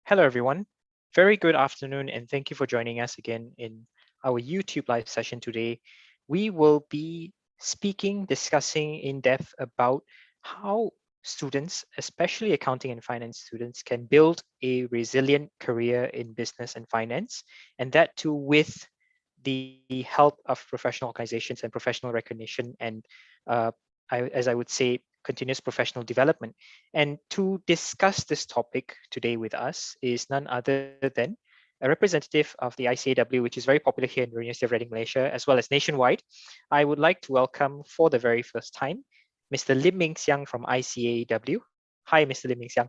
Hello, everyone. Very good afternoon, and thank you for joining us again in our YouTube live session today. We will be discussing in depth about how students, especially accounting and finance students, can build a resilient career in business and finance, and that too with the help of professional organizations and professional recognition and, uh, as I would say, continuous professional development. And to discuss this topic today with us is none other than a representative of the ICAEW, which is very popular here in the University of Reading, Malaysia, as well as nationwide. I would like to welcome for the very first time Mr. Lim Ming Hsiang from ICAEW. Hi, Mr. Lim Ming Hsiang.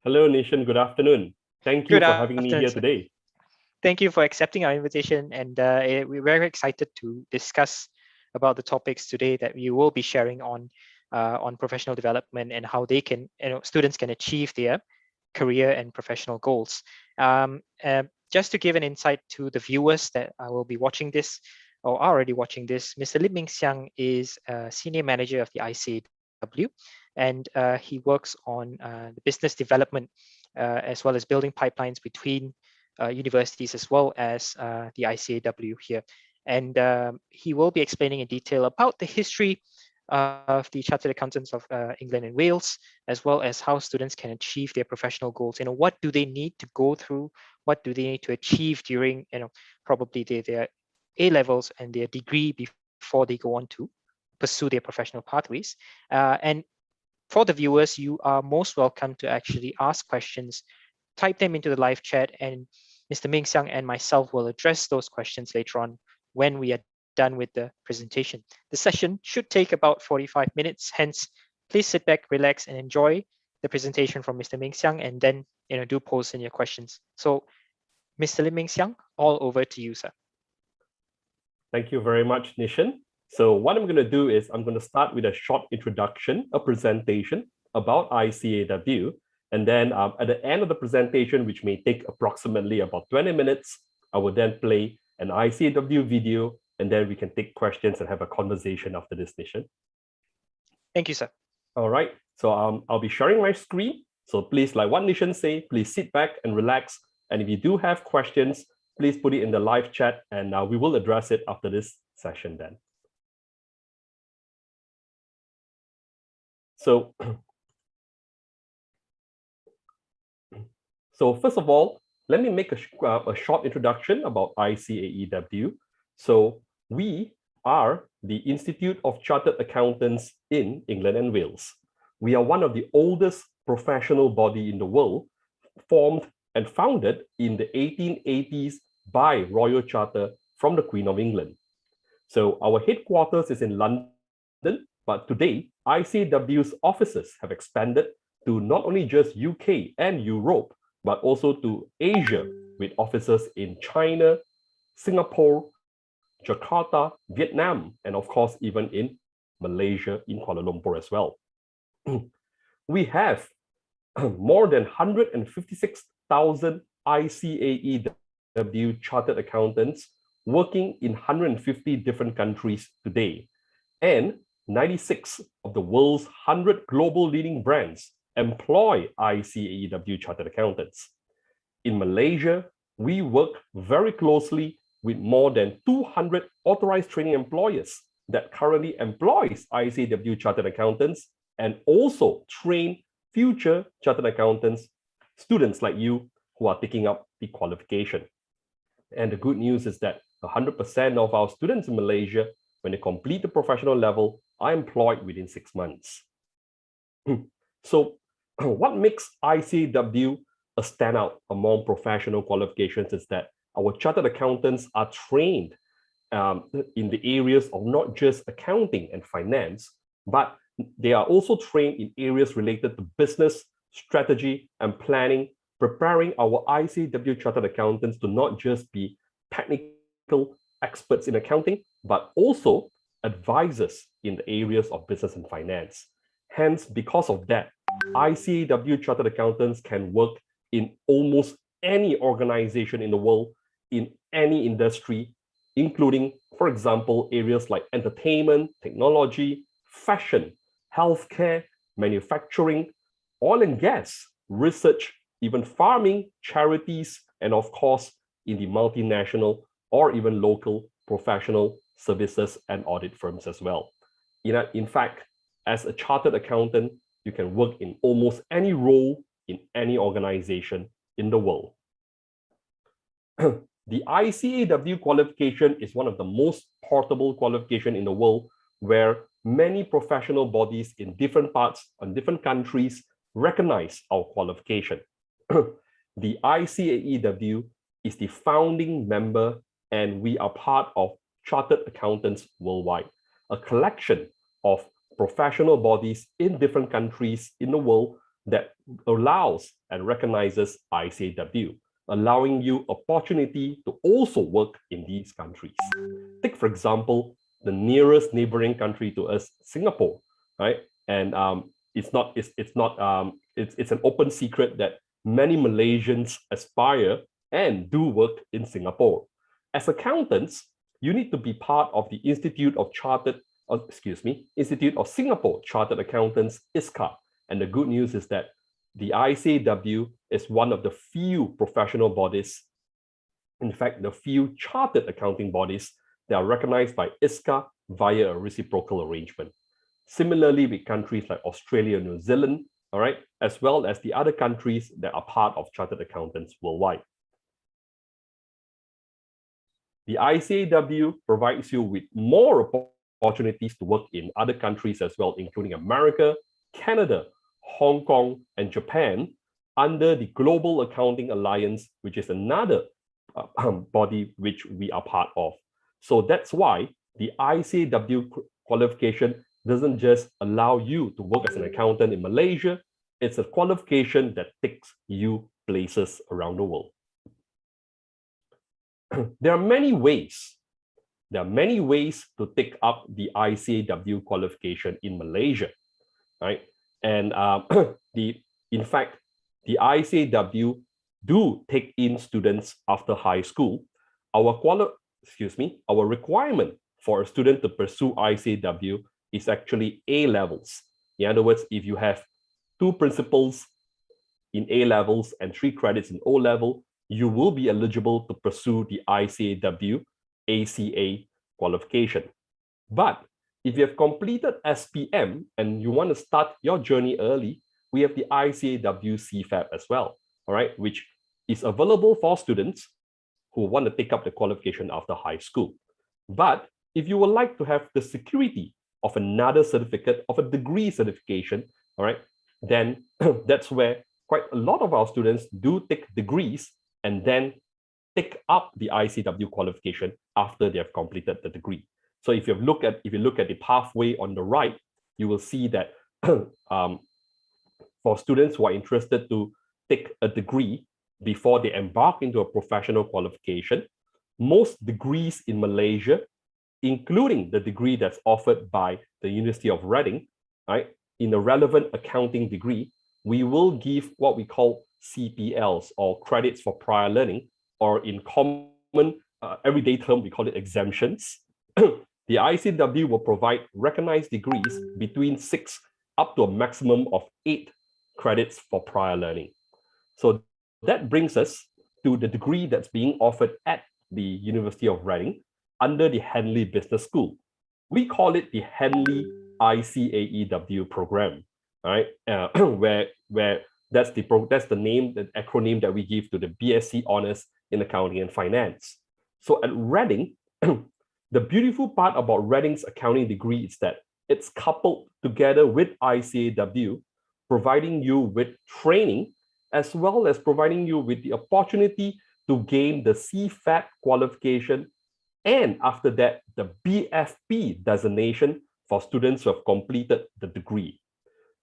Hello, Nation. Good afternoon. Thank you Good for having me afternoon, here sir. today. Thank you for accepting our invitation, and we're very excited to discuss about the topics today that we will be sharing on professional development and how they can, students can achieve their career and professional goals. Just to give an insight to the viewers that will be watching this or are already watching this, Mr. Lim Ming Hsiang is a senior manager of the ICAEW, and he works on the business development as well as building pipelines between universities as well as the ICAEW here. And he will be explaining in detail about the history of the Chartered Accountants of England and Wales, as well as how students can achieve their professional goals. What do they need to go through? What do they need to achieve during, probably their A levels and their degree before they go on to pursue their professional pathways. And for the viewers, you are most welcome to actually ask questions, type them into the live chat, and Mr. Ming Hsiang and myself will address those questions later on when we are done with the presentation. The session should take about 45 minutes, hence please sit back, relax, and enjoy the presentation from Mr. Ming Hsiang, and then do post in your questions. So Mr. Lim Ming Hsiang, all over to you, sir. Thank you very much, Nishan. So what I'm going to do is I'm going to start with a short introduction, a presentation about ICAEW. And then at the end of the presentation, which may take approximately about 20 minutes, I will then play an ICAEW video, and then we can take questions and have a conversation after this, Nishan. Thank you, sir. All right. So I'll be sharing my screen. So please, like what Nishan say, please sit back and relax. And if you do have questions, please put it in the live chat, and we will address it after this session then. So, first of all, let me make a short introduction about ICAEW. So we are the Institute of Chartered Accountants in England and Wales. We are one of the oldest professional body in the world, formed and founded in the 1880s by Royal Charter from the Queen of England. So our headquarters is in London, but today ICAEW's offices have expanded to not only just UK and Europe, but also to Asia, with offices in China, Singapore, Jakarta, Vietnam, and of course, even in Malaysia, in Kuala Lumpur as well. We have more than 156,000 ICAEW chartered accountants working in 150 different countries today. And 96 of the world's 100 global leading brands employ ICAEW chartered accountants. In Malaysia, we work very closely with more than 200 authorized training employers that currently employs ICAEW chartered accountants and also train future chartered accountants, students like you who are taking up the qualification. And the good news is that 100% of our students in Malaysia, when they complete the professional level, are employed within 6 months. So what makes ICAEW a standout among professional qualifications is that our chartered accountants are trained in the areas of not just accounting and finance, but they are also trained in areas related to business, strategy, and planning, preparing our ICAEW chartered accountants to not just be technical experts in accounting, but also advisors in the areas of business and finance. Hence, because of that, ICAEW chartered accountants can work in almost any organization in the world, in any industry, including, for example, areas like entertainment, technology, fashion, healthcare, manufacturing, oil and gas, research, even farming, charities, and of course, in the multinational or even local professional services and audit firms as well. In fact, as a chartered accountant, you can work in almost any role in any organization in the world. The ICAEW qualification is one of the most portable qualifications in the world, where many professional bodies in different parts and different countries recognize our qualification. The ICAEW is the founding member, and we are part of Chartered Accountants Worldwide, a collection of professional bodies in different countries in the world that allows and recognizes ICAEW, allowing you opportunity to also work in these countries. Take, for example, the nearest neighboring country to us, Singapore, right? And it's an open secret that many Malaysians aspire and do work in Singapore. As accountants, you need to be part of the Institute of Singapore Chartered Accountants, ISCA. And the good news is that the ICAEW is one of the few professional bodies, in fact, the few chartered accounting bodies that are recognized by ISCA via a reciprocal arrangement. Similarly, with countries like Australia, New Zealand, all right, as well as the other countries that are part of Chartered Accountants Worldwide. The ICAEW provides you with more opportunities to work in other countries as well, including America, Canada, Hong Kong, and Japan, under the Global Accounting Alliance, which is another body which we are part of. So that's why the ICAEW qualification doesn't just allow you to work as an accountant in Malaysia, it's a qualification that takes you places around the world. There are many ways to take up the ICAEW qualification in Malaysia, right? And in fact, the ICAEW do take in students after high school. Our requirement for a student to pursue ICAEW is actually A levels. In other words, if you have 2 principles in A levels and 3 credits in O level, you will be eligible to pursue the ICAEW ACA qualification. But if you have completed SPM and you want to start your journey early, we have the ICAEW CFAP as well, all right, which is available for students who want to take up the qualification after high school. But if you would like to have the security of another certificate, of a degree certification, all right, then that's where quite a lot of our students do take degrees and then take up the ICAEW qualification after they have completed the degree. So if you look at the pathway on the right, you will see that for students who are interested to take a degree before they embark into a professional qualification, most degrees in Malaysia, including the degree that's offered by the University of Reading, right, in the relevant accounting degree, we will give what we call CPLs, or credits for prior learning, or in common everyday term, we call it exemptions. The ICAEW will provide recognized degrees between 6 up to a maximum of 8 credits for prior learning. So that brings us to the degree that's being offered at the University of Reading under the Henley Business School. We call it the Henley-ICAEW program, right? Where that's the name, the acronym that we give to the BSc Honors in Accounting and Finance. So at Reading, the beautiful part about Reading's accounting degree is that it's coupled together with ICAEW, providing you with training, as well as providing you with the opportunity to gain the CFAP qualification, and after that, the BFP designation for students who have completed the degree.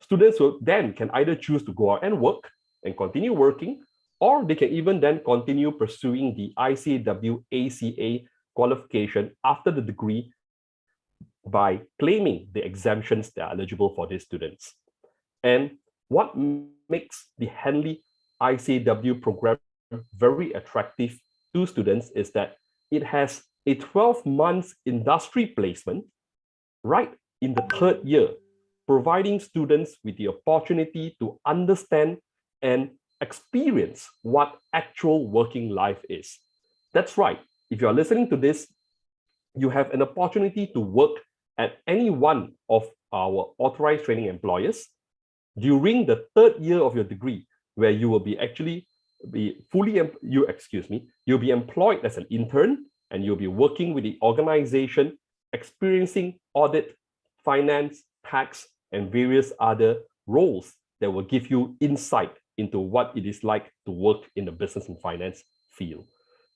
Students will then can either choose to go out and work and continue working, or they can even then continue pursuing the ICAEW ACA qualification after the degree by claiming the exemptions that are eligible for these students. And what makes the Henley ICAEW program very attractive to students is that it has a 12 months industry placement right in the 3rd year, providing students with the opportunity to understand and experience what actual working life is. That's right. If you are listening to this, you have an opportunity to work at any one of our authorized training employers during the third year of your degree, where you will be you'll be employed as an intern, and you'll be working with the organization, experiencing audit, finance, tax, and various other roles that will give you insight into what it is like to work in the business and finance field.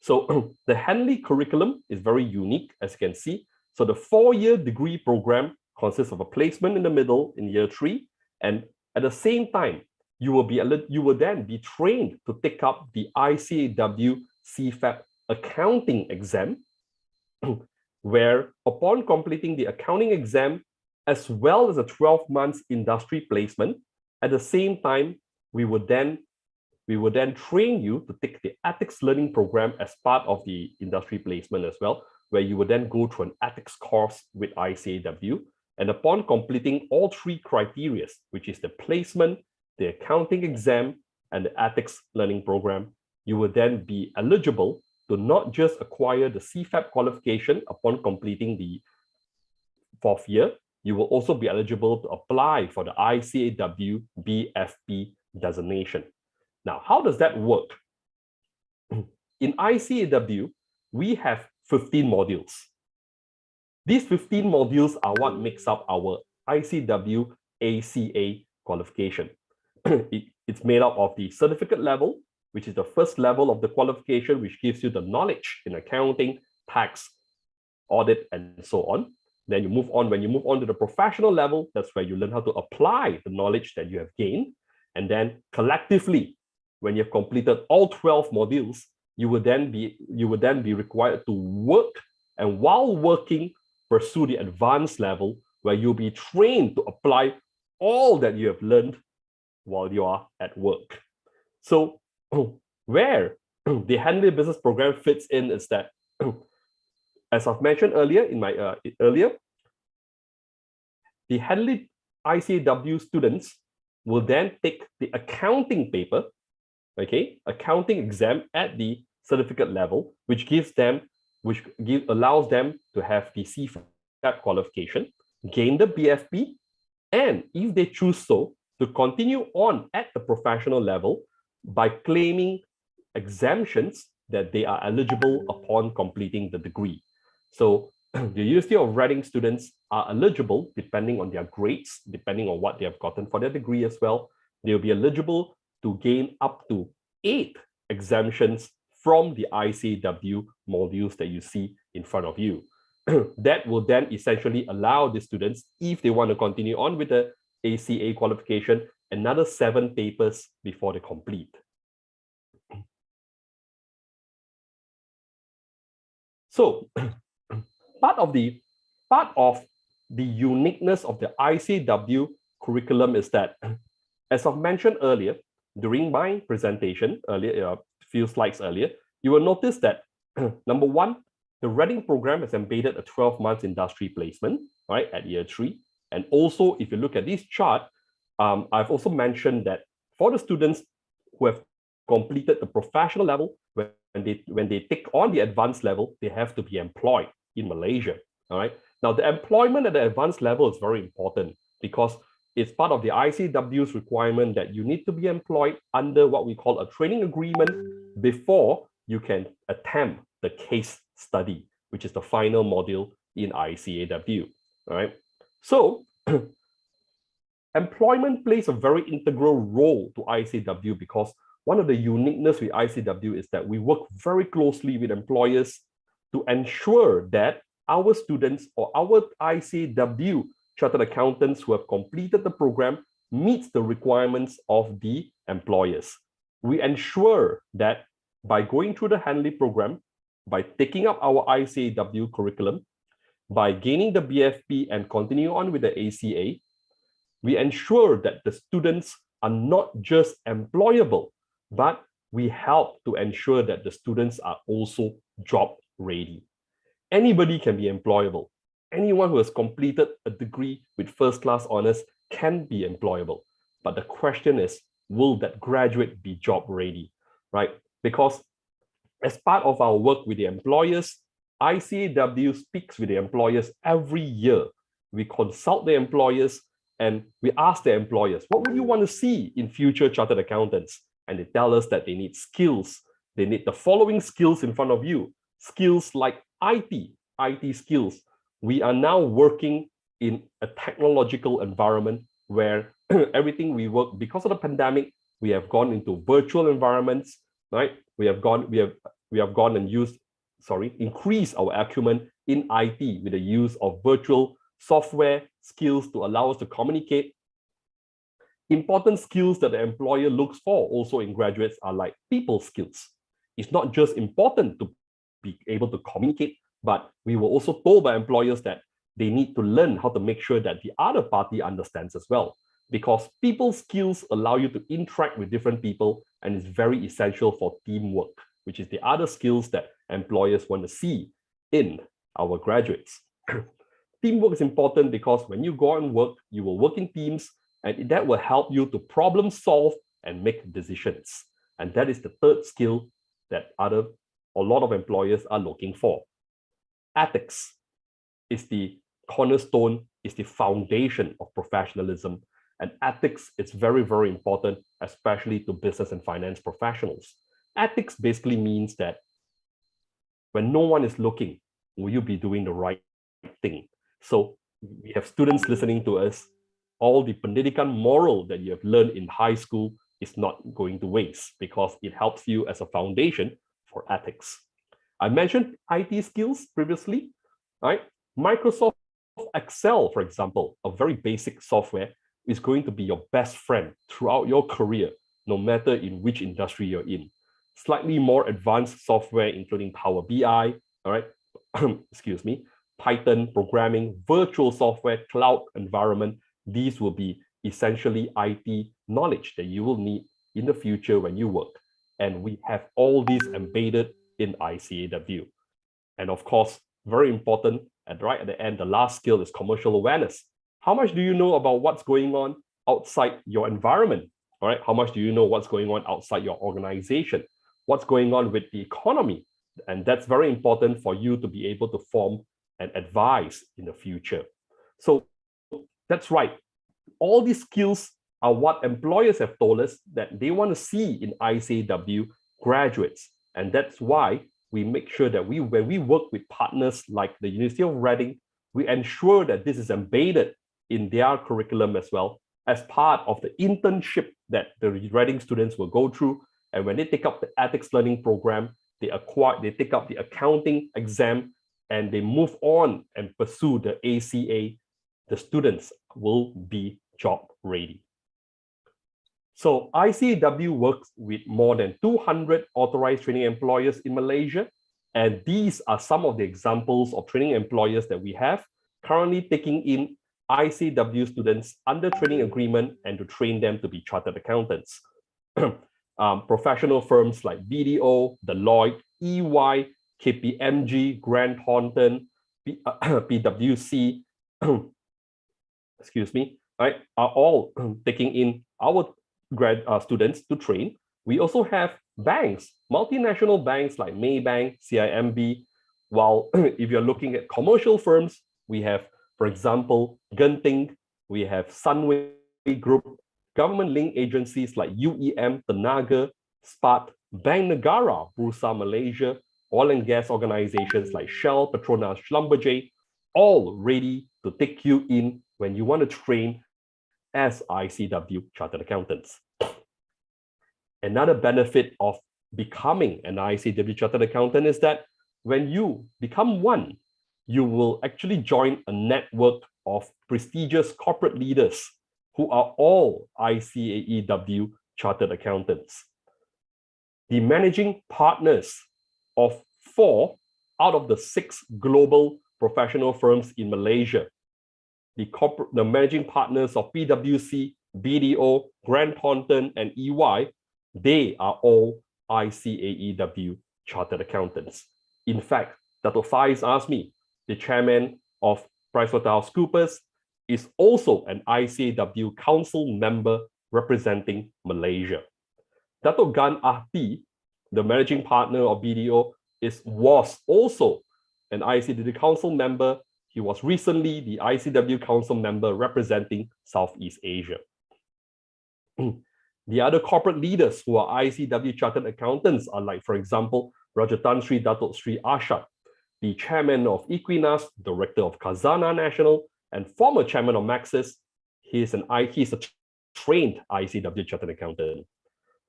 So the Henley curriculum is very unique, as you can see. So the 4-year degree program consists of a placement in the middle in year 3, and at the same time, you will then be trained to take up the ICAEW CFAP accounting exam, where upon completing the accounting exam, as well as a 12 months industry placement, at the same time, we would then train you to take the ethics learning program as part of the industry placement as well, where you would then go through an ethics course with ICAEW. And upon completing all 3 criteria, which is the placement, the accounting exam, and the ethics learning program, you will then be eligible to not just acquire the CFAP qualification upon completing the 4th year, you will also be eligible to apply for the ICAEW BFP designation. Now, how does that work? In ICAEW, we have 15 modules. These 15 modules are what makes up our ICAEW ACA qualification. It's made up of the certificate level, which is the first level of the qualification, which gives you the knowledge in accounting, tax, audit, and so on. Then you move on. When you move on to the professional level, that's where you learn how to apply the knowledge that you have gained. And then collectively, when you've completed all 12 modules, you would then be required to work, and while working, pursue the advanced level, where you'll be trained to apply all that you have learned while you are at work. So where the Henley Business Program fits in is that, as I've mentioned earlier in my the Henley ICAEW students will then take the accounting paper, accounting exam at the certificate level, which allows them to have the CFAP qualification, gain the BFP, and if they choose so, to continue on at the professional level by claiming exemptions that they are eligible upon completing the degree. So the University of Reading students are eligible, depending on their grades, depending on what they have gotten for their degree as well, they'll be eligible to gain up to 8 exemptions from the ICAEW modules that you see in front of you. That will then essentially allow the students, if they want to continue on with the ACA qualification, another 7 papers before they complete. So part of the uniqueness of the ICAEW curriculum is that, as I've mentioned earlier, during my presentation earlier, a few slides earlier, you will notice that number 1, the Reading program has embedded a 12 months industry placement, right, at year 3. And also, if you look at this chart, I've also mentioned that for the students who have completed the professional level, when they take on the advanced level, they have to be employed in Malaysia. All right. Now, the employment at the advanced level is very important because it's part of the ICAEW's requirement that you need to be employed under what we call a training agreement before you can attempt the case study, which is the final module in ICAEW. All right. So employment plays a very integral role to ICAEW because one of the uniqueness with ICAEW is that we work very closely with employers to ensure that our students or our ICAEW chartered accountants who have completed the program meets the requirements of the employers. We ensure that by going through the Henley program, by taking up our ICAEW curriculum, by gaining the BFP and continue on with the ACA, we ensure that the students are not just employable, but we help to ensure that the students are also job ready. Anybody can be employable. Anyone who has completed a degree with first-class honors can be employable. But the question is, will that graduate be job ready, right? Because as part of our work with the employers, ICAEW speaks with the employers every year. We consult the employers and we ask the employers, what would you want to see in future chartered accountants? And they tell us that they need skills. They need the following skills in front of you. Skills like IT skills. We are now working in a technological environment where everything we work, because of the pandemic, we have gone into virtual environments, right? We have gone and increased our acumen in IT with the use of virtual software skills to allow us to communicate. Important skills that the employer looks for also in graduates are like people skills. It's not just important to be able to communicate, but we were also told by employers that they need to learn how to make sure that the other party understands as well, because people skills allow you to interact with different people and is very essential for teamwork, which is the other skills that employers want to see in our graduates. Teamwork is important because when you go out and work, you will work in teams, and that will help you to problem solve and make decisions. And that is the third skill that a lot of employers are looking for. Ethics is the cornerstone, is the foundation of professionalism. And ethics is very, very important, especially to business and finance professionals. Ethics basically means that when no one is looking, will you be doing the right thing? So we have students listening to us. All the pendidikan moral that you have learned in high school is not going to waste because it helps you as a foundation for ethics. I mentioned IT skills previously, right? Microsoft Excel, for example, a very basic software, is going to be your best friend throughout your career, no matter in which industry you're in. Slightly more advanced software, including Power BI, all right, excuse me, Python programming, virtual software, cloud environment. These will be essentially IT knowledge that you will need in the future when you work. And we have all these embedded in ICAEW. And of course, very important, and right at the end, the last skill is commercial awareness. How much do you know about what's going on outside your environment? All right, how much do you know what's going on outside your organization? What's going on with the economy? And that's very important for you to be able to form and advise in the future. So that's right. All these skills are what employers have told us that they want to see in ICAEW graduates. And that's why we make sure that when we work with partners like the University of Reading, we ensure that this is embedded in their curriculum as well as part of the internship that the Reading students will go through. And when they take up the ethics learning program, they take up the accounting exam, and they move on and pursue the ACA, the students will be job ready. So ICAEW works with more than 200 authorized training employers in Malaysia. And these are some of the examples of training employers that we have currently taking in ICAEW students under training agreement and to train them to be chartered accountants. Professional firms like BDO, Deloitte, EY, KPMG, Grant Thornton, PwC, excuse me, right, are all taking in our students to train. We also have banks, multinational banks like Maybank, CIMB. While if you're looking at commercial firms, we have, for example, Genting, we have Sunway Group, government-linked agencies like UEM, Tenaga, SPAT, Bank Negara, Bursa Malaysia, oil and gas organizations like Shell, Petronas, Schlumberger, all ready to take you in when you want to train as ICAEW chartered accountants. Another benefit of becoming an ICAEW chartered accountant is that when you become one, you will actually join a network of prestigious corporate leaders who are all ICAEW chartered accountants. The managing partners of 4 out of the 6 global professional firms in Malaysia, the managing partners of PwC, BDO, Grant Thornton, and EY, they are all ICAEW chartered accountants. In fact, Dr. Faiz asked me, the chairman of PricewaterhouseCoopers is also an ICAEW council member representing Malaysia. Dato' Gan Ahti, the managing partner of BDO, was also an ICW Council member. He was recently the ICW Council member representing Southeast Asia. The other corporate leaders who are ICW Chartered Accountants are like, for example, Raja Tan Sri Dato' Sri Ashad, the chairman of Equinas, director of Khazanah National, and former chairman of Maxis. He's a trained ICW Chartered Accountant.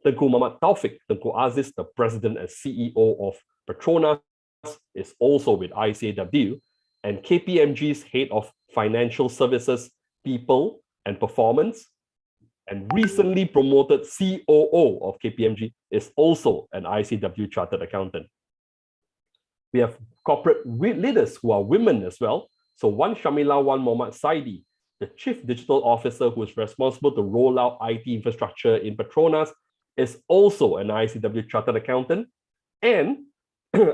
Tengku Muhammad Taufik, Tengku Aziz, the president and CEO of Petronas, is also with ICAW, and KPMG's head of financial services, people and performance, and recently promoted COO of KPMG is also an ICW chartered accountant. We have corporate leaders who are women as well. So one Shamila, one Mohammad Saidi, the chief digital officer who is responsible to roll out IT infrastructure in Petronas, is also an ICW chartered accountant. And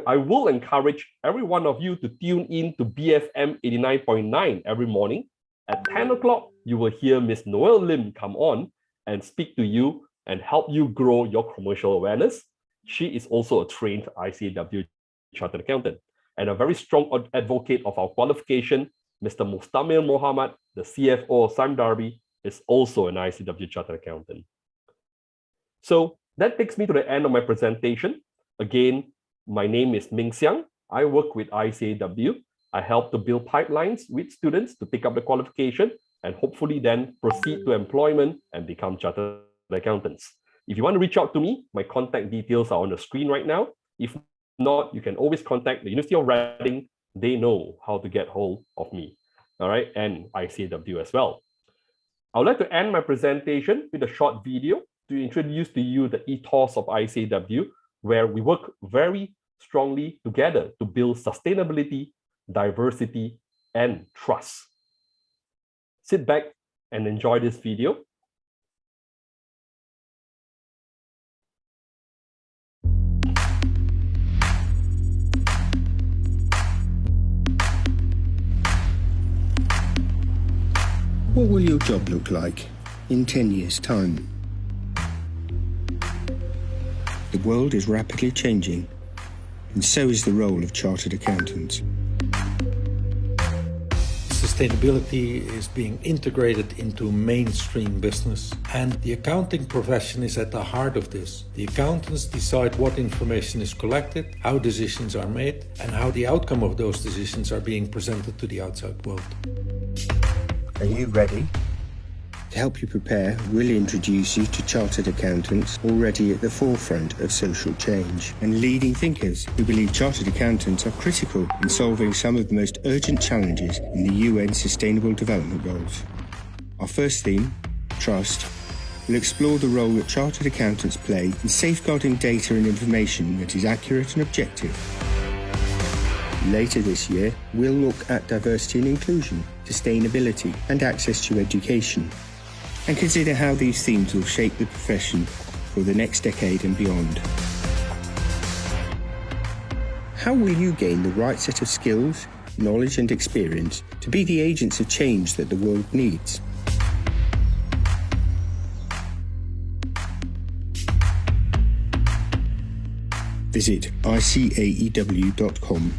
I will encourage every one of you to tune in to BFM 89.9 every morning. At 10 o'clock, you will hear Ms. Noel Lim come on and speak to you and help you grow your commercial awareness. She is also a trained ICW chartered accountant and a very strong advocate of our qualification. Mr. Mustamil Mohammed, the CFO of Sime Darby, is also an ICW chartered accountant. So that takes me to the end of my presentation. Again, my name is Ming Hsiang. I work with ICAW. I help to build pipelines with students to pick up the qualification and hopefully then proceed to employment and become chartered accountants. If you want to reach out to me, my contact details are on the screen right now. If not, you can always contact the University of Reading. They know how to get hold of me, all right, and ICAW as well. I would like to end my presentation with a short video to introduce to you the ethos of ICAW, where we work very strongly together to build sustainability, diversity, and trust. Sit back and enjoy this video. What will your job look like in 10 years' time? The world is rapidly changing, and so is the role of chartered accountants. Sustainability is being integrated into mainstream business, and the accounting profession is at the heart of this. The accountants decide what information is collected, how decisions are made, and how the outcome of those decisions are being presented to the outside world. Are you ready? To help you prepare, we'll introduce you to chartered accountants already at the forefront of social change and leading thinkers who believe chartered accountants are critical in solving some of the most urgent challenges in the UN Sustainable Development Goals. Our first theme, Trust, will explore the role that chartered accountants play in safeguarding data and information that is accurate and objective. Later this year, we'll look at diversity and inclusion, sustainability, and access to education, and consider how these themes will shape the profession for the next decade and beyond. How will you gain the right set of skills, knowledge, and experience to be the agents of change that the world needs? Visit ICAEW.com.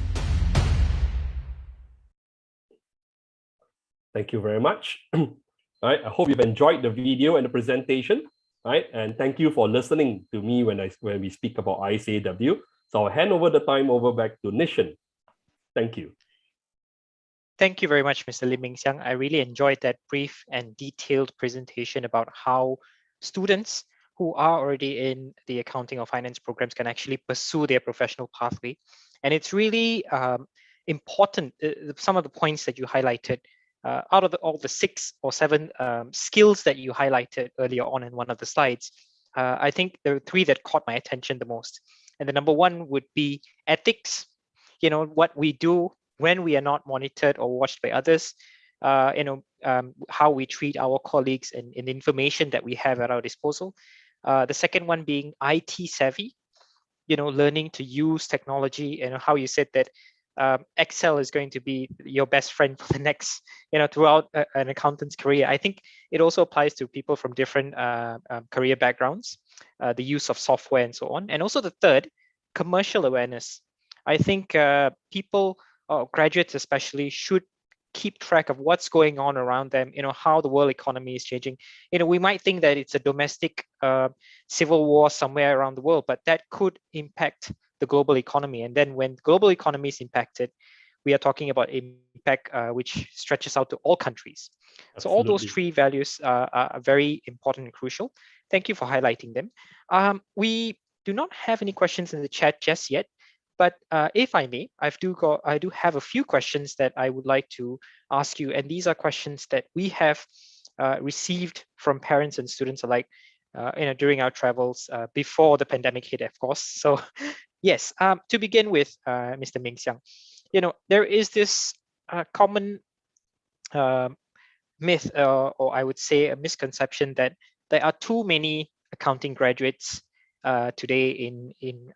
Thank you very much. All right, I hope you've enjoyed the video and the presentation. All right, and thank you for listening to me when we speak about ICAW. So I'll hand over the time back to Nishan. Thank you. Thank you very much, Mr. Lim Ming Hsiang. I really enjoyed that brief and detailed presentation about how students who are already in the accounting or finance programs can actually pursue their professional pathway. And it's really important, some of the points that you highlighted, out of all the 6 or 7 skills that you highlighted earlier on in one of the slides, I think there are 3 that caught my attention the most. And the number 1 would be ethics, what we do when we are not monitored or watched by others, how we treat our colleagues and the information that we have at our disposal. The second one being IT savvy, learning to use technology, and how you said that Excel is going to be your best friend for the next, throughout an accountant's career. I think it also applies to people from different career backgrounds, the use of software and so on. And also the third, commercial awareness. I think people, graduates especially, should keep track of what's going on around them, how the world economy is changing. We might think that it's a domestic civil war somewhere around the world, but that could impact the global economy. And then when global economy is impacted, we are talking about impact which stretches out to all countries. Absolutely. So all those three values are very important and crucial. Thank you for highlighting them. We do not have any questions in the chat just yet, but if I may, I do have a few questions that I would like to ask you, and these are questions that we have received from parents and students alike, during our travels before the pandemic hit, of course. So, yes, to begin with, Mr. Ming Hsiang, there is this common myth, or I would say a misconception, that there are too many accounting graduates today in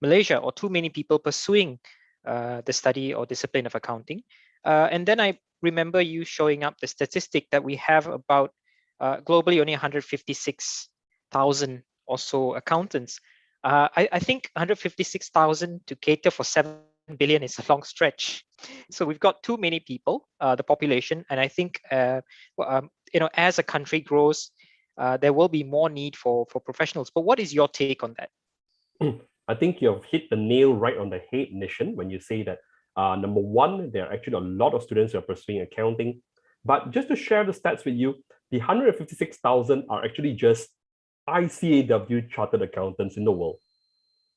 Malaysia, or too many people pursuing the study or discipline of accounting. And then I remember you showing up the statistic that we have about globally only 156,000 or so accountants. I think 156,000 to cater for 7 billion is a long stretch. So we've got too many people, the population, and I think as a country grows, there will be more need for professionals. But what is your take on that? I think you have hit the nail right on the head, Nishan, when you say that number one, there are actually a lot of students who are pursuing accounting. But just to share the stats with you, the 156,000 are actually just ICAEW chartered accountants in the world.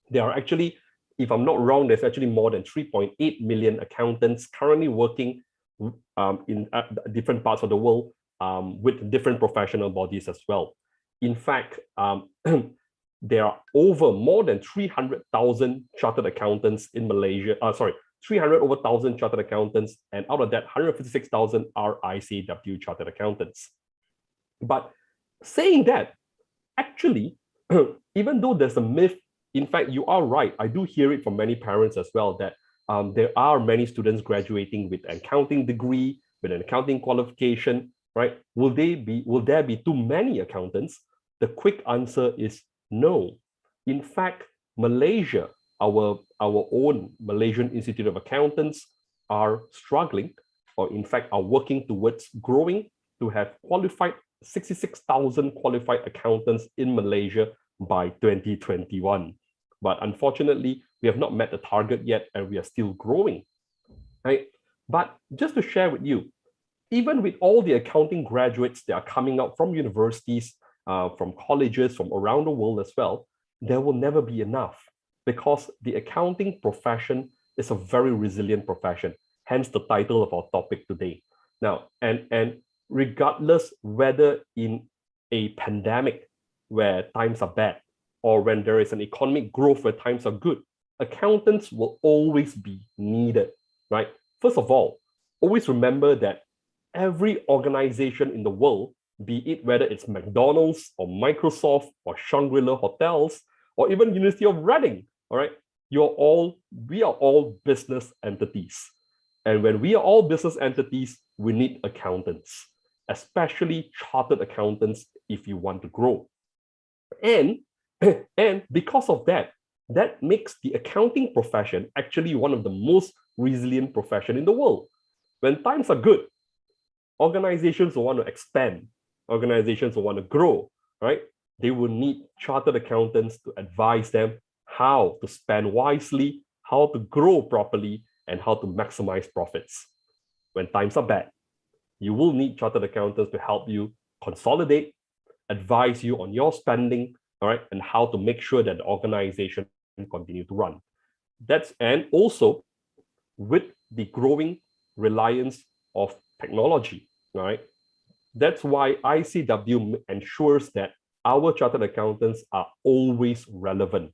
There are actually, if I'm not wrong, there's actually more than 3.8 million accountants currently working in different parts of the world with different professional bodies as well. In fact, there are over more than 300,000 chartered accountants in Malaysia. 300,000 chartered accountants, and out of that, 156,000 are ICAEW chartered accountants. But saying that, actually, even though there's a myth, in fact, you are right. I do hear it from many parents as well that there are many students graduating with an accounting degree, with an accounting qualification, right? Will there be too many accountants? The quick answer is no. In fact, Malaysia, our own Malaysian Institute of Accountants, are struggling, or in fact are working towards growing to have 66,000 qualified accountants in Malaysia by 2021. But unfortunately, we have not met the target yet, and we are still growing, right? But just to share with you, even with all the accounting graduates that are coming out from universities, from colleges, from around the world as well, there will never be enough, because the accounting profession is a very resilient profession, hence the title of our topic today. Now, and regardless whether in a pandemic where times are bad, or when there is an economic growth where times are good, accountants will always be needed, right? First of all, always remember that every organization in the world, be it whether it's McDonald's or Microsoft or Shangri-La Hotels or even University of Reading, all right, we are all business entities. And when we are all business entities, we need accountants, especially chartered accountants if you want to grow. And because of that, that makes the accounting profession actually one of the most resilient professions in the world. When times are good, organizations will want to expand, organizations will want to grow, right? They will need chartered accountants to advise them how to spend wisely, how to grow properly, and how to maximize profits. When times are bad, you will need chartered accountants to help you consolidate, advise you on your spending, all right, and how to make sure that the organization can continue to run. And also with the growing reliance of technology, all right, that's why ICAEW ensures that our chartered accountants are always relevant.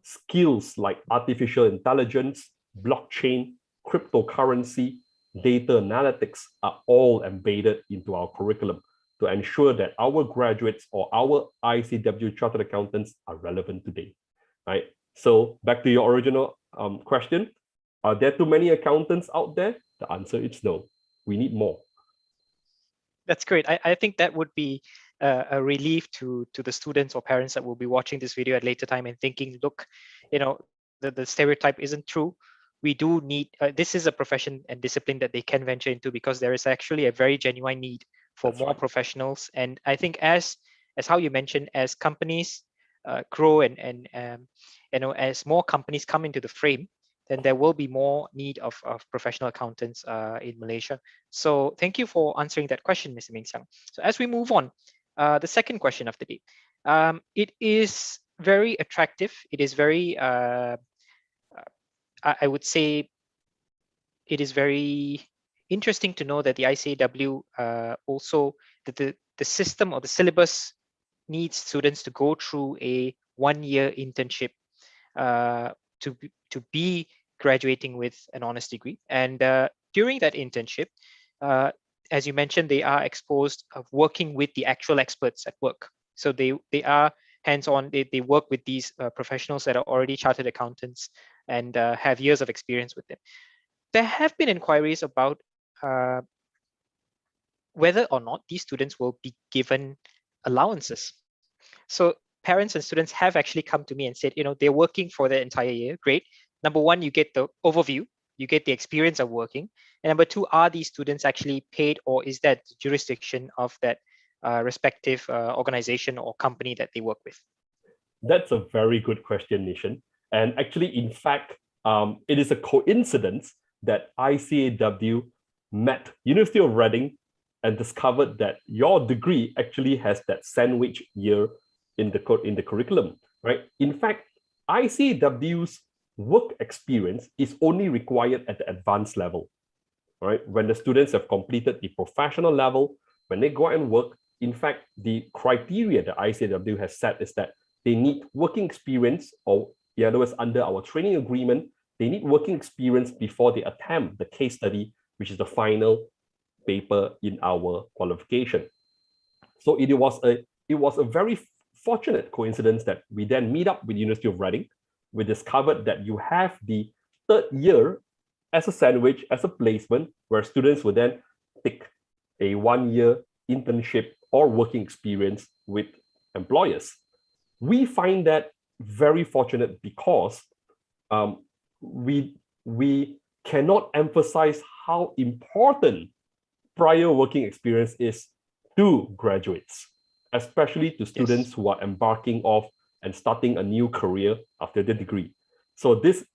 Skills like artificial intelligence, blockchain, cryptocurrency, data analytics are all embedded into our curriculum to ensure that our graduates or our ICAEW chartered accountants are relevant today, right? So back to your original question, Are there too many accountants out there? The answer is no. We need more. That's great. I think that would be a relief to the students or parents that will be watching this video at later time and thinking, look, the stereotype isn't true. We do need, this is a profession and discipline that they can venture into, because there is actually a very genuine need for That's more right. professionals. And I think as how you mentioned, as companies grow and as more companies come into the frame, then there will be more need of professional accountants in Malaysia. So thank you for answering that question, Mr. Ming Hsiang. So as we move on, the second question of the day. It is very attractive. It is very, I would say, it is very interesting to know that the ICAEW also, that the system or the syllabus needs students to go through a 1-year internship to be graduating with an honors degree. And during that internship, as you mentioned, they are exposed of working with the actual experts at work. So they are hands-on. They work with these professionals that are already chartered accountants and have years of experience with them. There have been inquiries about whether or not these students will be given allowances. So parents and students have actually come to me and said, they're working for the entire year. Great. Number one, you get the overview, you get the experience of working. And number two, are these students actually paid, or is that the jurisdiction of that respective organization or company that they work with? That's a very good question, Nishan. And actually, in fact, it is a coincidence that ICAEW met University of Reading and discovered that your degree actually has that sandwich year in the curriculum, right? In fact, ICAEW's work experience is only required at the advanced level, right? When the students have completed the professional level, when they go and work, in fact, the criteria that ICAEW has set is that they need working experience, or in other words, under our training agreement, they need working experience before they attempt the case study, which is the final paper in our qualification. So it was a very fortunate coincidence that we then meet up with University of Reading. We discovered that you have the third year as a sandwich, as a placement, where students will then take a 1-year internship or working experience with employers. We find that very fortunate because we cannot emphasize how important prior working experience is to graduates, especially to students who are embarking off and starting a new career after their degree. So this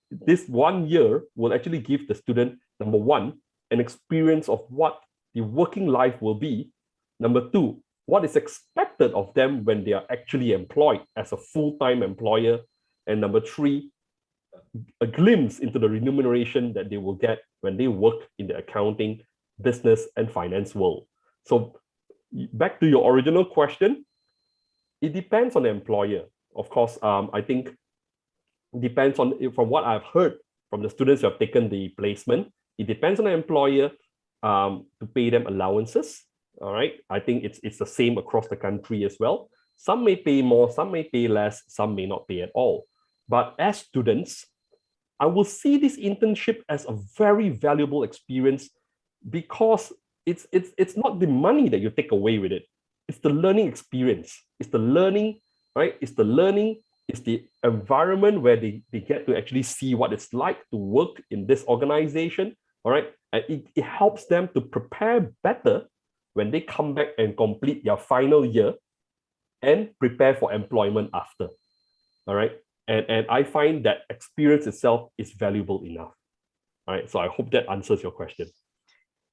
1 year will actually give the student, number one, an experience of what the working life will be. Number two, what is expected of them when they are actually employed as a full-time employer. And number three, a glimpse into the remuneration that they will get when they work in the accounting, business, and finance world. So back to your original question, it depends on the employer. Of course, I think it depends on, from what I've heard from the students who have taken the placement, it depends on the employer to pay them allowances. All right, I think it's the same across the country as well. Some may pay more, some may pay less, some may not pay at all. But as students, I will see this internship as a very valuable experience because it's not the money that you take away with it. It's the learning experience. It's the learning, right? It's the learning, it's the environment where they get to actually see what it's like to work in this organization, all right? And it helps them to prepare better when they come back and complete their final year and prepare for employment after, all right? And I find that experience itself is valuable enough, all right? So I hope that answers your question.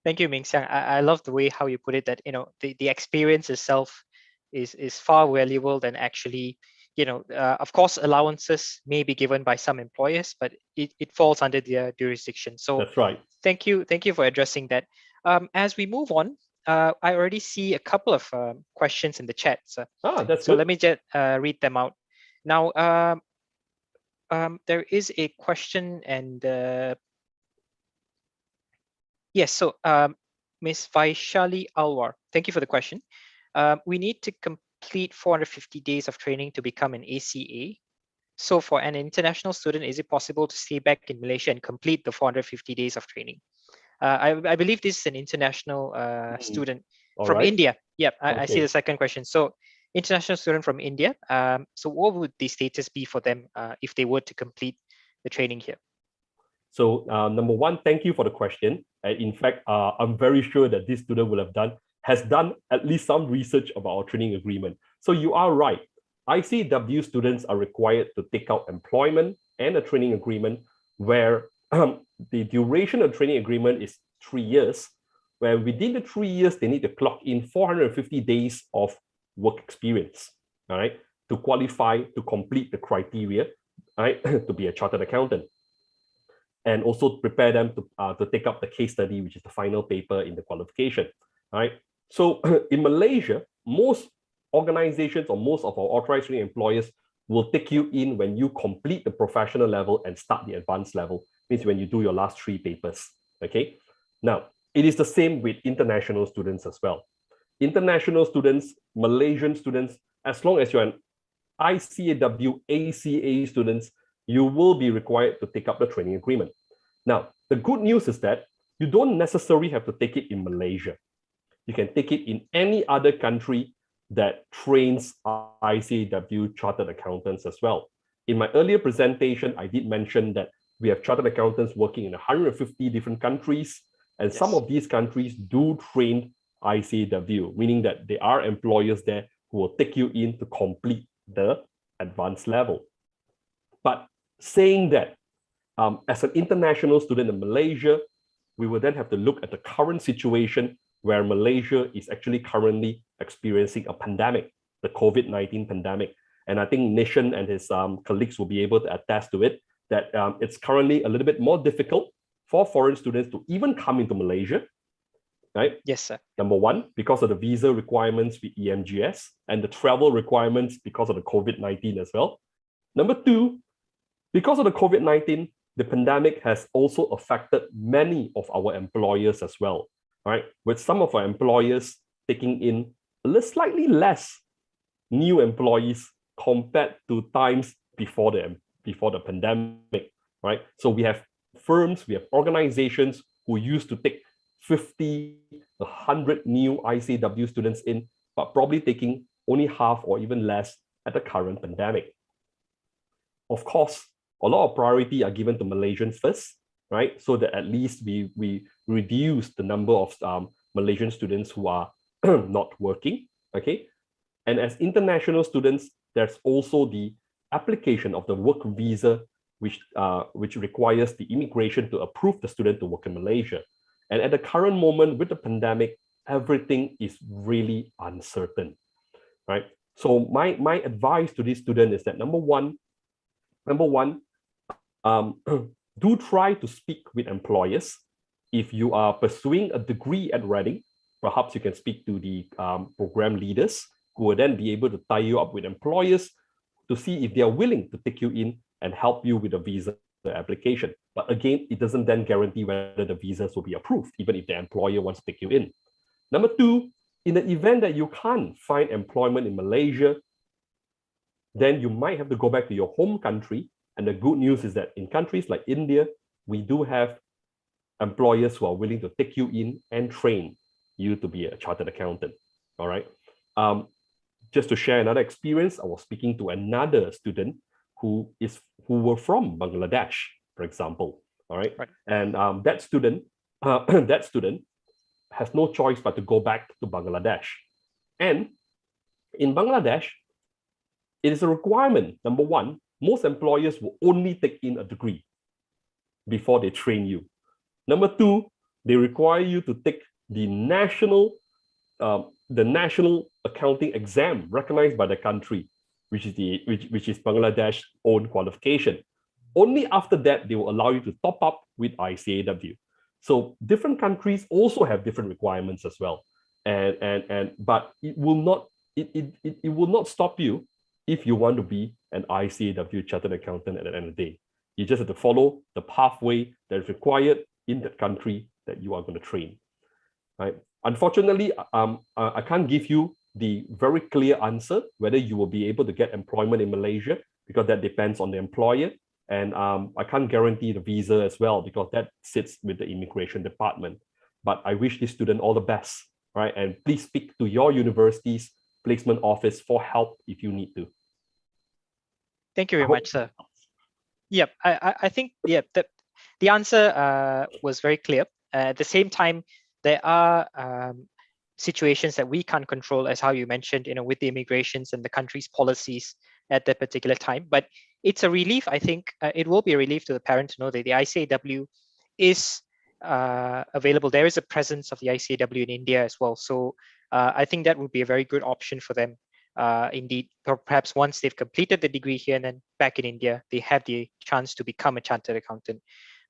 Thank you, Ming Hsiang. I love the way how you put it, that the experience itself is far valuable than actually, of course, allowances may be given by some employers, but it falls under their jurisdiction. So that's right. Thank you for addressing that. As we move on, I already see a couple of questions in the chat. So that's so good. let me just read them out. Now, there is a question, and yes, so Ms. Vaishali Alwar, thank you for the question. We need to complete 450 days of training to become an ACA. So for an international student, is it possible to stay back in Malaysia and complete the 450 days of training? I believe this is an international student All from right. India. Yep, I see Okay. the second question. So international student from India. So what would the status be for them if they were to complete the training here? So number one, thank you for the question. In fact, I'm very sure that this student has done at least some research about our training agreement. So you are right. ICAEW students are required to take out employment and a training agreement where the duration of training agreement is 3 years, where within the 3 years, they need to clock in 450 days of work experience, all right, to qualify, to complete the criteria, right, to be a chartered accountant. And also prepare them to take up the case study, which is the final paper in the qualification, right? So in Malaysia, most organizations or most of our authorized training employers will take you in when you complete the professional level and start the advanced level, means when you do your last 3 papers, okay? Now, it is the same with international students as well. International students, Malaysian students, as long as you're an ICAEW, ACA students, you will be required to take up the training agreement. Now, the good news is that you don't necessarily have to take it in Malaysia. You can take it in any other country that trains ICAEW chartered accountants as well. In my earlier presentation, I did mention that we have chartered accountants working in 150 different countries, and some of these countries do train ICAEW, meaning that there are employers there who will take you in to complete the advanced level. But saying that, as an international student in Malaysia, we will then have to look at the current situation where Malaysia is actually currently experiencing a pandemic, the COVID-19 pandemic. And I think Nishan and his colleagues will be able to attest to it, that it's currently a little bit more difficult for foreign students to even come into Malaysia, right? Yes, sir. Number one, because of the visa requirements with EMGS and the travel requirements because of the COVID-19 as well. Number two, because of the COVID-19, the pandemic has also affected many of our employers as well, right? With some of our employers taking in slightly less new employees compared to times before the pandemic, right? So we have firms, we have organizations who used to take 50, 100 new ICAEW students in, but probably taking only half or even less at the current pandemic. Of course, a lot of priority are given to Malaysians first, right? So that at least we reduce the number of Malaysian students who are not working, okay? And as international students, there's also the application of the work visa, which requires the immigration to approve the student to work in Malaysia. And at the current moment with the pandemic, everything is really uncertain, right? So my advice to this student is that number one, do try to speak with employers. If you are pursuing a degree at Reading, perhaps you can speak to the program leaders who will then be able to tie you up with employers to see if they are willing to take you in and help you with the visa application. But again, it doesn't then guarantee whether the visas will be approved, even if the employer wants to take you in. Number two, in the event that you can't find employment in Malaysia, then you might have to go back to your home country. And the good news is that in countries like India, we do have employers who are willing to take you in and train you to be a chartered accountant. All right. Just to share another experience, I was speaking to another student who were from Bangladesh, for example. All right. And that student has no choice but to go back to Bangladesh. And in Bangladesh, it is a requirement. Number one, most employers will only take in a degree before they train you. Number two, they require you to take the national accounting exam recognized by the country, which is Bangladesh's own qualification. Only after that, they will allow you to top up with ICAEW. So different countries also have different requirements as well. But it will not stop you if you want to be an ICAEW chartered accountant at the end of the day. You just have to follow the pathway that is required in that country that you are going to train. Right? Unfortunately, I can't give you the very clear answer whether you will be able to get employment in Malaysia, because that depends on the employer. And I can't guarantee the visa as well, because that sits with the immigration department. But I wish this student all the best, right? And please speak to your university's placement office for help if you need to. Thank you very much, sir. Yep, I think the answer was very clear. At the same time, there are situations that we can't control, as how you mentioned, with the immigrations and the country's policies at that particular time. But it's a relief. I think it will be a relief to the parent to know that the ICAEW is available. There is a presence of the ICAEW in India as well. So I think that would be a very good option for them. Indeed, perhaps once they've completed the degree here and then back in India, they have the chance to become a chartered accountant.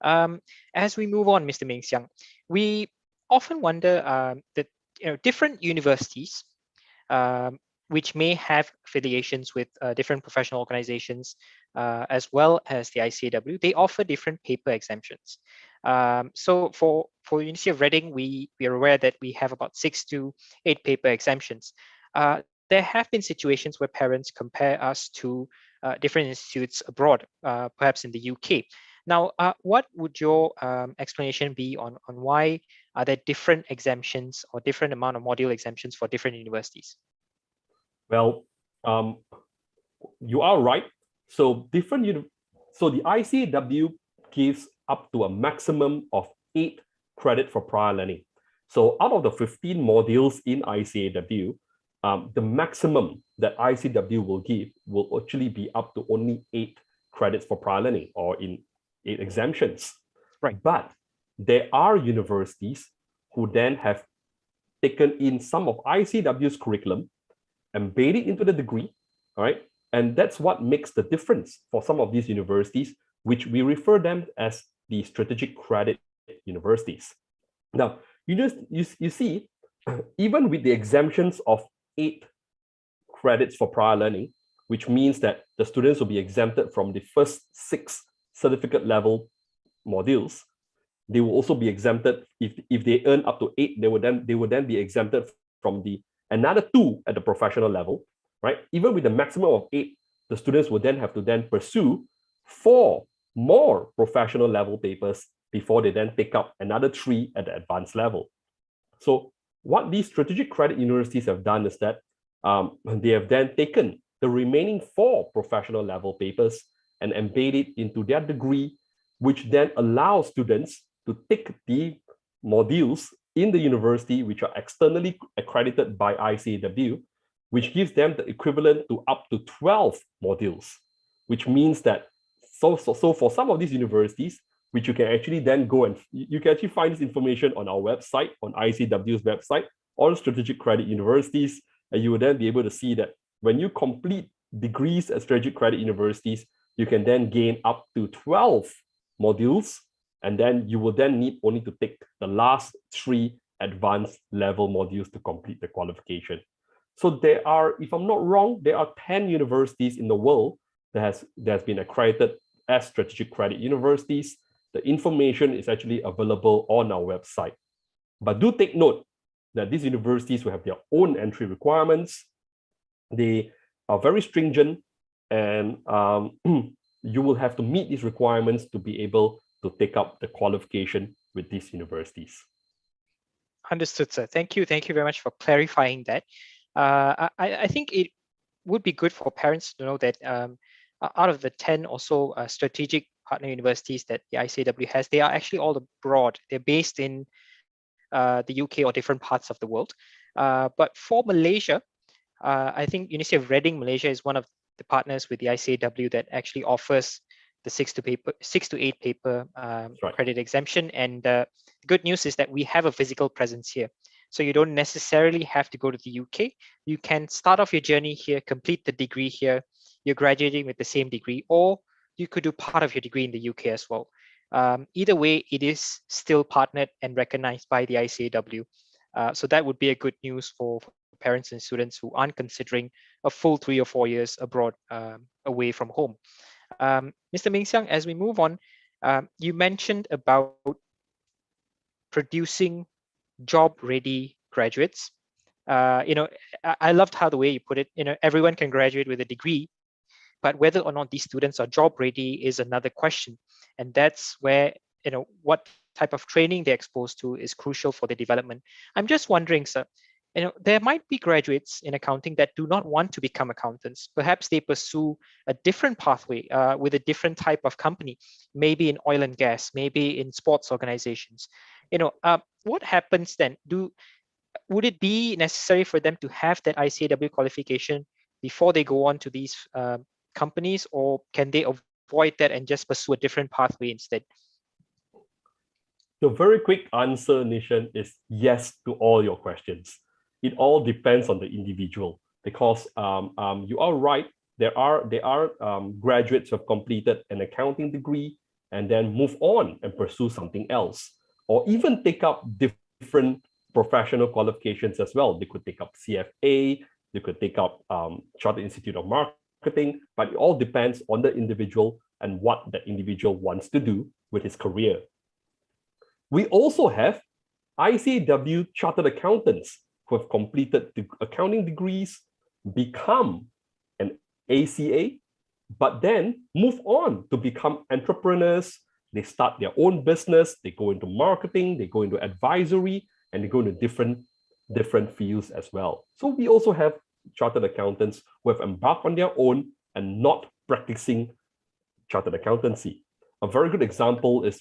As we move on, Mr. Ming Hsiang, we often wonder that different universities, which may have affiliations with different professional organizations, as well as the ICAEW, they offer different paper exemptions. So for University of Reading, we are aware that we have about 6 to 8 paper exemptions. There have been situations where parents compare us to different institutes abroad, perhaps in the UK. Now, what would your explanation be on why are there different exemptions or different amount of module exemptions for different universities? Well, you are right. So the ICAEW gives up to a maximum of 8 credit for prior learning. So out of the 15 modules in ICAEW, the maximum that ICAEW will give will actually be up to only 8 credits for prior learning, or in 8 exemptions. Right. But there are universities who then have taken in some of ICAEW's curriculum, embedded into the degree, all right? And that's what makes the difference for some of these universities, which we refer them as the strategic credit universities. Now, you see, even with the exemptions of 8 credits for prior learning, which means that the students will be exempted from the first 6 certificate level modules, they will also be exempted if they earn up to 8, they would then be exempted from the another 2 at the professional level, right? Even with the maximum of 8, the students would then have to then pursue 4 more professional level papers before they then take up another 3 at the advanced level. So what these strategic credit universities have done is that they have then taken the remaining 4 professional level papers and embedded into their degree, which then allows students to take the modules in the university which are externally accredited by ICAEW, which gives them the equivalent to up to 12 modules, which means that so for some of these universities, which you can actually then go and you can actually find this information on our website, on ICAEW's website, or strategic credit universities, and you will then be able to see that when you complete degrees at strategic credit universities, you can then gain up to 12 modules, and then you will then need only to take the last 3 advanced level modules to complete the qualification. So there are, if I'm not wrong, there are 10 universities in the world that has been accredited as strategic credit universities. The information is actually available on our website. But do take note that these universities will have their own entry requirements. They are very stringent, and you will have to meet these requirements to be able to take up the qualification with these universities. Understood, sir. Thank you. Thank you very much for clarifying that. I think it would be good for parents to know that out of the 10 or so strategic partner universities that the ICAEW has, they are actually all abroad. They're based in the UK or different parts of the world. But for Malaysia, I think University of Reading, Malaysia is one of the partners with the ICAEW that actually offers the 6 to 8 paper Right. credit exemption. And the good news is that we have a physical presence here. So you don't necessarily have to go to the UK. You can start off your journey here, complete the degree here. You're graduating with the same degree, or you could do part of your degree in the UK as well. Either way, it is still partnered and recognized by the ICAEW. So that would be a good news for parents and students who aren't considering a full 3 or 4 years abroad away from home. Mr. Ming Hsiang, as we move on, you mentioned about producing job-ready graduates. I loved how the way you put it. Everyone can graduate with a degree, but whether or not these students are job ready is another question. And that's where, what type of training they're exposed to is crucial for their development. I'm just wondering, sir, there might be graduates in accounting that do not want to become accountants. Perhaps they pursue a different pathway with a different type of company, maybe in oil and gas, maybe in sports organizations. What happens then? Would it be necessary for them to have that ICAEW qualification before they go on to these companies, or can they avoid that and just pursue a different pathway instead? The very quick answer, Nishan, is yes to all your questions. It all depends on the individual, because you are right. There are graduates who have completed an accounting degree and then move on and pursue something else, or even take up different professional qualifications as well. They could take up CFA, they could take up Chartered Institute of Marketing, but it all depends on the individual and what the individual wants to do with his career. We also have ICAEW Chartered Accountants who have completed the accounting degrees, become an ACA, but then move on to become entrepreneurs. They start their own business, they go into marketing, they go into advisory, and they go into different fields as well. So we also have chartered accountants who have embarked on their own and not practicing chartered accountancy. A very good example is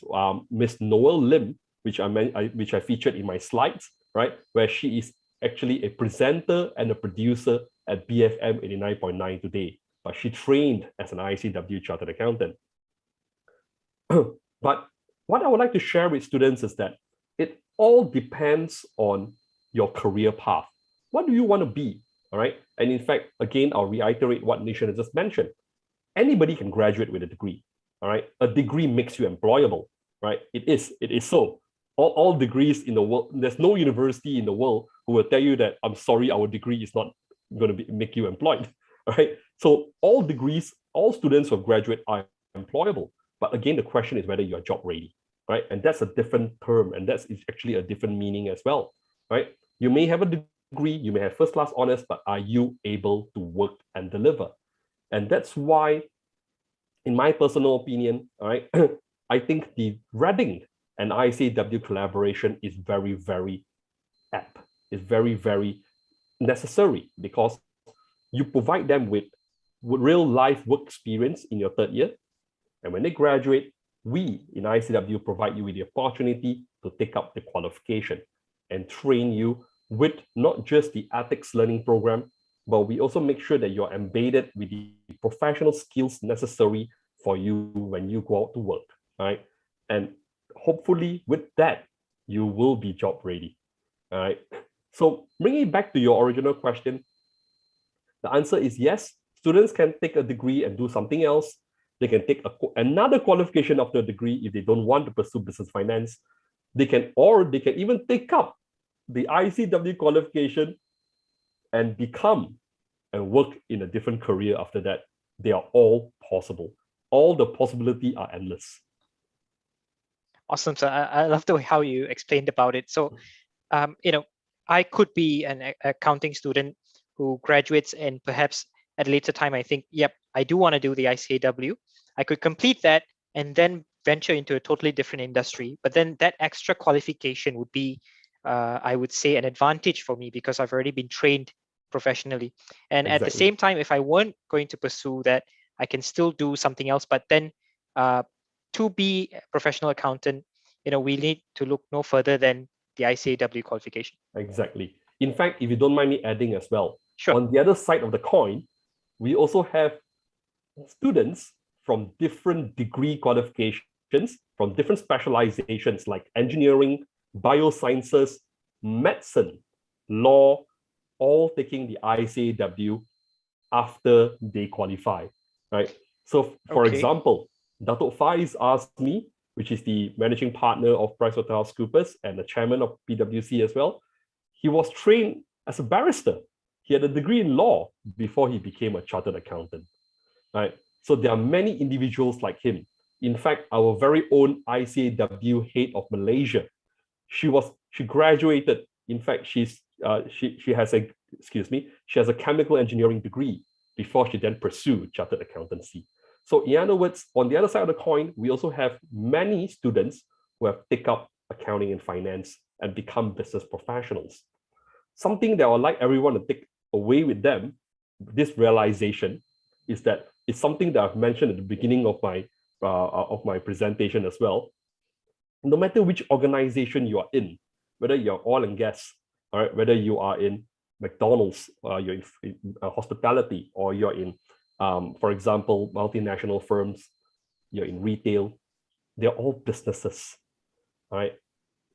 Miss Noel Lim, which I featured in my slides, right? Where she is actually a presenter and a producer at BFM 89.9 today, but she trained as an ICAEW chartered accountant. But what I would like to share with students is that it all depends on your career path. What do you want to be? All right. And in fact, again, I'll reiterate what Nishan has just mentioned. Anybody can graduate with a degree. All right. A degree makes you employable, right? It is so. All degrees in the world, there's no university in the world who will tell you that, I'm sorry, our degree is not going to make you employed. All right. So all degrees, all students who graduate are employable. But again, the question is whether you're job ready, right? And that's a different term, and that's actually a different meaning as well, right? You may have a degree, you may have first-class honors, but are you able to work and deliver? And that's why, in my personal opinion, all right, I think the Reading and ICAEW collaboration is very, very apt. It's very, very necessary, because you provide them with real-life work experience in your third year. And when they graduate, we in ICAEW provide you with the opportunity to take up the qualification and train you with not just the ethics learning program, but we also make sure that you're embedded with the professional skills necessary for you when you go out to work, right? And hopefully with that, you will be job ready, all right? So bringing it back to your original question, the answer is yes, students can take a degree and do something else. They can take another qualification after a degree if they don't want to pursue business finance. They can even take up the ICAEW qualification and become and work in a different career after that. They are all possible. All the possibilities are endless. Awesome. So I love the way how you explained about it. So, I could be an accounting student who graduates, and perhaps at a later time, I think, yep, I do want to do the ICAEW. I could complete that and then venture into a totally different industry. But then that extra qualification would be, I would say, an advantage for me, because I've already been trained professionally. And Exactly. At the same time, if I weren't going to pursue that, I can still do something else. But then to be a professional accountant, we need to look no further than the ICAEW qualification. Exactly. In fact, if you don't mind me adding as well, Sure. On the other side of the coin, we also have students from different degree qualifications, from different specializations like engineering, biosciences, medicine, law, all taking the ICAEW after they qualify, right? So for example, Datuk Faiz Azmi, which is the managing partner of PricewaterhouseCoopers and the chairman of PwC as well, he was trained as a barrister. He had a degree in law before he became a chartered accountant, right? So there are many individuals like him. In fact, our very own ICAEW head of Malaysia, she graduated. In fact, she has a chemical engineering degree before she then pursued chartered accountancy. So in other words, on the other side of the coin, we also have many students who have taken up accounting and finance and become business professionals. Something that I would like everyone to take away with them, this realization, is that it's something that I've mentioned at the beginning of my presentation as well. No matter which organization you are in, whether you're oil and gas, all right, whether you are in McDonald's, you're in hospitality, or you're in, for example, multinational firms, you're in retail, they're all businesses, all right?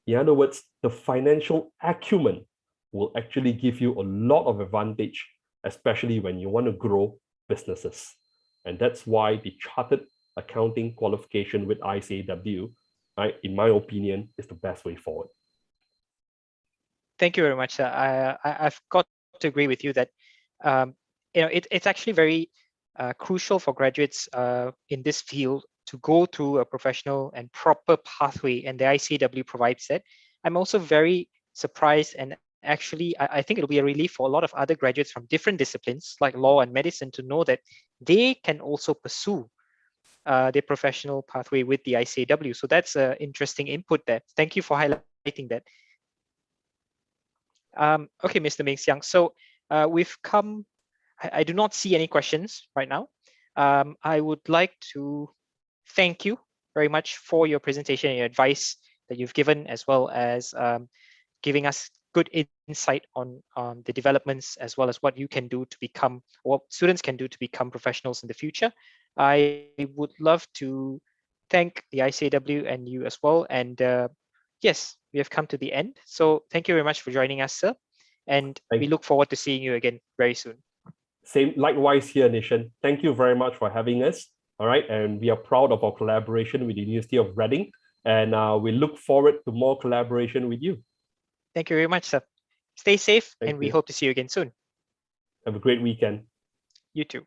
In other words, the financial acumen will actually give you a lot of advantage, especially when you want to grow businesses. And that's why the Chartered Accounting qualification with ICAEW, right, in my opinion, is the best way forward. Thank you very much. I've got to agree with you that it's actually very crucial for graduates in this field to go through a professional and proper pathway, and the ICAEW provides that. I'm also very surprised, and actually I think it'll be a relief for a lot of other graduates from different disciplines like law and medicine to know that they can also pursue their professional pathway with the ICAEW. So that's an interesting input there. Thank you for highlighting that. Okay, Mr. Ming Hsiang. So we've come, I do not see any questions right now. I would like to thank you very much for your presentation and your advice that you've given, as well as giving us good insight on the developments, as well as what you can do to become, or what students can do to become professionals in the future. I would love to thank the ICAEW and you as well. And yes, we have come to the end. So thank you very much for joining us, sir. And we look forward to seeing you again very soon. Same, likewise here, Nishan. Thank you very much for having us. All right, and we are proud of our collaboration with the University of Reading, and we look forward to more collaboration with you. Thank you very much, sir. Stay safe, and we hope to see you again soon. Have a great weekend. You too.